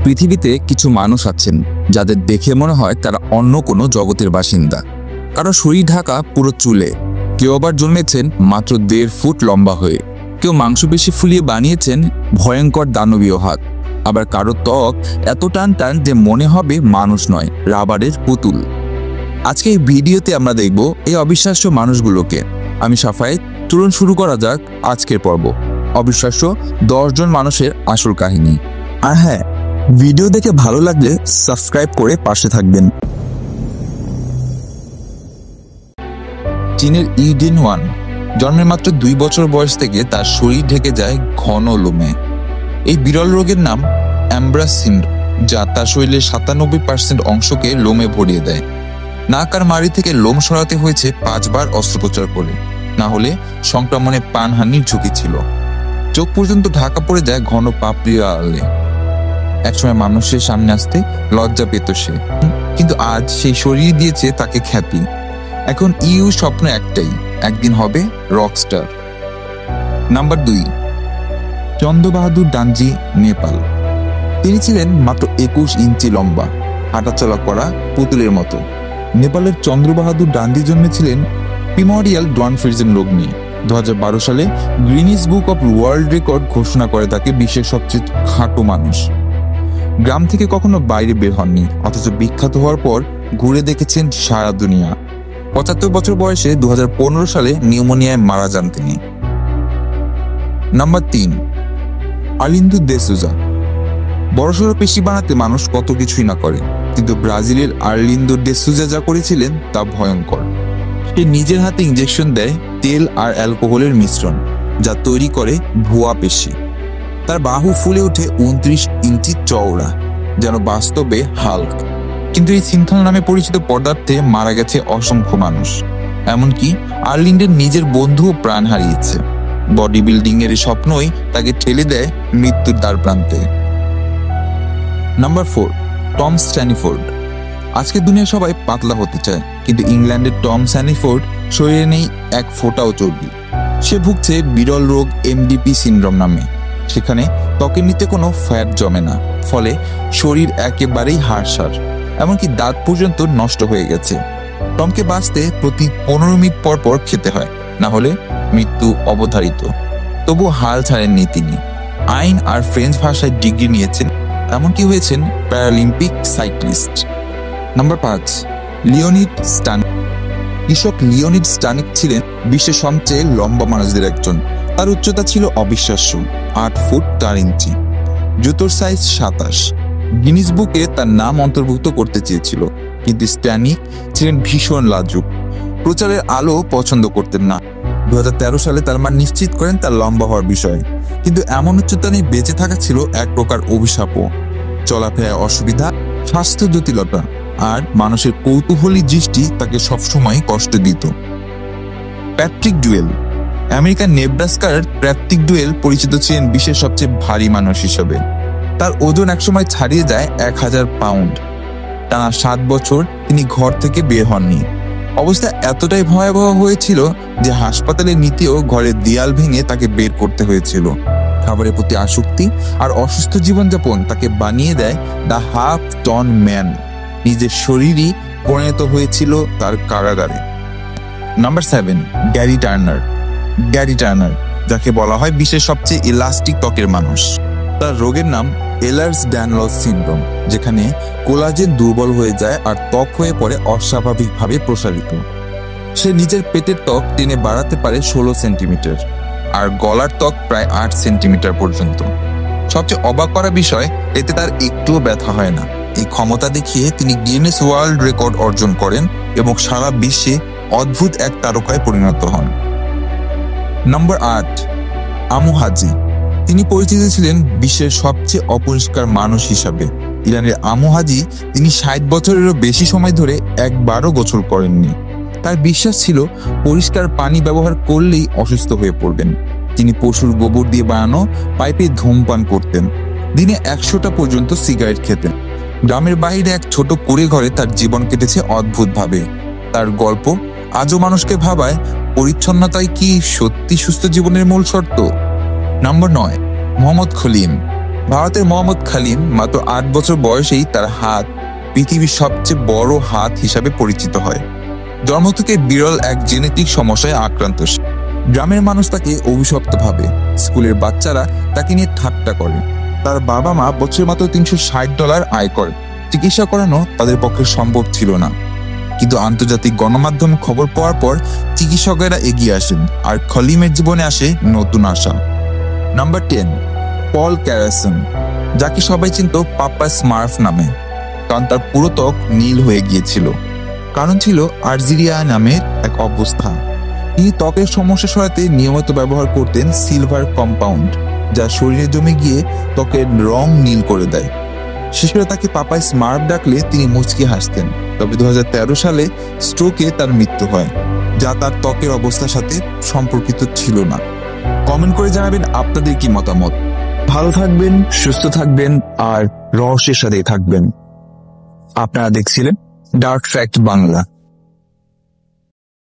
পৃথিবীতে কিছু মানুষ আছেন যাদের দেখে মনে হয় তারা অন্য কোনো জগতের বাসিন্দা। কারো শরীর ঢাকা পুরো চুলে, কেউ আবার জন্মেছেন মাত্র 1.5 ফুট লম্বা হয়ে, কেউ মাংসপেশি ফুলিয়ে বানিয়েছেন ভয়ঙ্কর দানবীয় হাত, আবার কারো ত্বক এত টান টান যে মনে হবে মানুষ নয়, রাবারের পুতুল। আজকে এই ভিডিওতে আমরা দেখব এই অবিশ্বাস্য মানুষগুলোকে। আমি সাফায়েত। চলুন শুরু করা যাক আজকের পর্ব, অবিশ্বাস্য 10 জন মানুষের আসল কাহিনী। আর হ্যাঁ, ভিডিও দেখে ভালো লাগলে সাবস্ক্রাইব করে পাশে থাকবেন। চীনের ইডেন ওয়ান জন্মের মাত্র 2 বছর বয়স থেকে তার শরীর ঢেকে যায় ঘন লোমে। এই বিরল রোগের নাম অ্যামব্রাস সিন্ড্রোম, যা তার শরীরের 97% অংশকে লোমে ভরিয়ে দেয়। নাক আর মাড়ি থেকে লোম সরাতে হয়েছে 5 বার অস্ত্রোপচার করে, না হলে সংক্রমণে প্রাণহানির ঝুঁকি ছিল। চোখ পর্যন্ত ঢাকা পড়ে যায় ঘন পাপড়ির আড়ালে। একসময় মানুষের সামনে আসতে লজ্জা পেত সে, কিন্তু আজ সেই শরীর দিয়েছে তাকে খ্যাতি। এখন স্বপ্ন একটাই, একদিন হবে রকস্টার। নাম্বার 2, চন্দ্রবাহাদুর ডানজি, নেপাল। তিনি ছিলেন মাত্র 21 ইঞ্চি লম্বা, হাঁটাচলা করা পুতুলের মতো। নেপালের চন্দ্রবাহাদুর ডান্ডি জন্মেছিলেন প্রিমোরিয়াল ডোয়ার্ফিজম রোগ নিয়ে। 2012 সালে Guinness book of world record ঘোষণা করে তাকে বিশ্বের সবচেয়ে খাটো মানুষ। গ্রাম থেকে কখনো বাইরে বের হননি, অথচ বিখ্যাত হওয়ার পর ঘুরে দেখেছেন সারা দুনিয়া। 75 বছর বয়সে 2015 সালে নিউমোনিয়ায় মারা যান তিনি। নাম্বার 3, আর্লিন্দো দে সুজা। বড়সড় পেশি বানাতে মানুষ কত কিছুই না করে, কিন্তু ব্রাজিলের আর্লিন্দো দে সুজা যা করেছিলেন তা ভয়ঙ্কর। সে নিজের হাতে ইনজেকশন দেয় তেল আর অ্যালকোহলের মিশ্রণ, যা তৈরি করে ভুয়া পেশি। তার বাহু ফুলে ওঠে 29 ইঞ্চি চওড়া, যেন বাস্তবে হাল্ক। কিন্তু এই সিনথল নামে পরিচিত পদার্থে মারা গেছে অসংখ্য মানুষ, এমনকি আর্লিন্ডের নিজের বন্ধুও প্রাণ হারিয়েছে। বডি বিল্ডিং এর স্বপ্নই তাকে ঠেলে দেয় মৃত্যুর দ্বার প্রান্তে। Number 4, Tom Staniforth. আজকে দুনিয়া সবাই পাতলা হতে চায়, কিন্তু ইংল্যান্ডের টম স্ট্যানিফোর্ড শরীরে নেই এক ফোঁটাও চর্বি। সে ভুগছে বিরল রোগ এমডিপি সিনড্রোম নামে। সেখানে ত্বকের নিচে কোনো ফ্যাট জমে না, ফলে শরীর একেবারেই হাড়সার, এমনকি দাঁত পর্যন্ত নষ্ট হয়ে গেছে। টমকে বাঁচতে প্রতি 15 মিনিট পর পর খেতে হয়, না হলে মৃত্যু অবধারিত। তবু হাল ছাড়েননি তিনি। আইন আর ফ্রেঞ্চ ভাষায় ডিগ্রি নিয়েছেন, এমনকি হয়েছেন paralympic cyclist. Number 5, Leonid Stadnyk. কৃষক লিওনিড স্টানিক ছিলেন বিশ্বের সবচেয়ে লম্বা মানুষদের একজন। তার উচ্চতা ছিল অবিশ্বাস্য, 8 ফুট 4 ইঞ্চি। জুতোর সাইজ 27। গিনেস বুকে তার নাম অন্তর্ভুক্ত করতে চেয়েছিল, কিন্তু স্ট্যানিক ছিলেন ভীষণ লাজুক, প্রচারের আলো পছন্দ করতেন না। 2013 সালে তার মা নিশ্চিত করেন তার লম্বা হওয়ার বিষয়ে, কিন্তু এমন উচ্চতা নিয়ে বেঁচে থাকা ছিল এক প্রকার অভিশাপও। চলাফেরায় অসুবিধা, স্বাস্থ্য জটিলতা আর মানুষের কৌতূহলী দৃষ্টি তাকে সবসময় কষ্ট দিত। Patrick dual. আমেরিকার নেব্রাস্কার প্যাট্রিক ডুয়েল পরিচিত ছিলেন বিশ্বের সবচেয়ে ভারী মানুষ হিসেবে। তার ওজন একসময় ছাড়িয়ে যায় 1000 পাউন্ড। টানা 7 বছর তিনি ঘর থেকে বের হননি। অবস্থা এতটাই ভয়াবহ হয়েছিল যে হাসপাতালে নিতেও ঘরের দেয়াল ভেঙে তাকে বের করতে হয়েছিল। খাবারের প্রতি আসক্তি আর অসুস্থ জীবনযাপন তাকে বানিয়ে দেয় দ্য হাফ টন ম্যান। নিজের শরীরই পরিণত হয়েছিল তার কারাগারে। Number 7, Gary Turner. Gary Turner, যাকে বলা হয় বিশ্বের সবচেয়ে ইলাস্টিক ত্বকের মানুষ। তার রোগের নাম এলার্স ড্যানলস সিনড্রোম, যেখানে কোলাজেন দুর্বল হয়ে যায় আর ত্বক হয়ে পড়ে অস্বাভাবিকভাবে প্রসারিত। সে নিজের পেটের ত্বক টেনে বাড়াতে পারে 16 সেন্টিমিটার, আর গলার ত্বক প্রায় 8 সেন্টিমিটার পর্যন্ত। সবচেয়ে অবাক করা বিষয়, এতে তার একটুও ব্যথা হয় না। এই ক্ষমতা দেখিয়ে তিনি গিনেস ওয়ার্ল্ড রেকর্ড অর্জন করেন এবং সারা বিশ্বে অদ্ভুত এক তারকায় পরিণত হন। নাম্বার 8, আমু হাজি। তিনি পরিচিত ছিলেন বিশ্বের সবচেয়ে অপরিষ্কার মানুষ হিসাবে। ইরানের আমু হাজি, তিনি 60 বছরেরও বেশি সময় ধরে একবারও গোসল করেননি। তার বিশ্বাস ছিল পরিষ্কার পানি ব্যবহার করলেই অসুস্থ হয়ে পড়বেন। তিনি পশুর গোবর দিয়ে বানানো পাইপে ধূমপান করতেন। দিনে 100টা পর্যন্ত সিগারেট খেতেন। গ্রামের বাইরে এক ছোট কুঁড়ে ঘরে তার জীবন কেটেছে অদ্ভুতভাবে। তার গল্প আজও মানুষকে ভাবায়, পরিচ্ছন্নতাই কি সত্যি সুস্থ জীবনের মূল শর্ত? নাম্বার 9, মোহাম্মদ খলিম। ভারতের মোহাম্মদ খালিম মাত্র 8 বছর বয়সেই তার হাত পৃথিবীর সবচেয়ে বড় হাত হিসাবে পরিচিত হয়। জন্ম থেকে বিরল এক জেনেটিক সমস্যায় আক্রান্ত সে। গ্রামের মানুষ তাকে অভিশপ্ত ভাবে, স্কুলের বাচ্চারা তাকে নিয়ে ঠাট্টা করে। তার বাবা মা বছরে মাত্র $360 আয় করে। চিকিৎসা করানো তাদের পক্ষে সম্ভব ছিল না। কিন্তু আন্তর্জাতিক গণমাধ্যমে খবর পাওয়ার পর চিকিৎসকেরা এগিয়ে আসেন, আর খলিমের জীবনে আসে নতুন আশা। নাম্বার 10, পল ক্যারাসন, যাকে সবাই চিনত পাপ্পা স্মার্ফ নামে, কারণ তার পুরো ত্বক নীল হয়ে গিয়েছিল। কারণ ছিল আর্জিরিয়া নামের এক অবস্থা। তিনি ত্বকের সমস্যা সরাতে নিয়মিত ব্যবহার করতেন সিলভার কম্পাউন্ড, যা শরীরে জমে গিয়ে ত্বকের রং নীল করে দেয়। শিশুরা তাকে পাপা স্মার্ট ডাকলে তিনি মুচকি হাসতেন। তবে 2013 সালে স্ট্রোকে তার মৃত্যু হয়, যা তার ত্বকের অবস্থার সাথে সম্পর্কিত ছিল না। কমেন্ট করে জানাবেন আপনাদের কি মতামত। ভালো থাকবেন, সুস্থ থাকবেন, আর রহস্যের সাথেই থাকবেন। আপনারা দেখছিলেন ডার্ক ফ্যাক্ট বাংলা।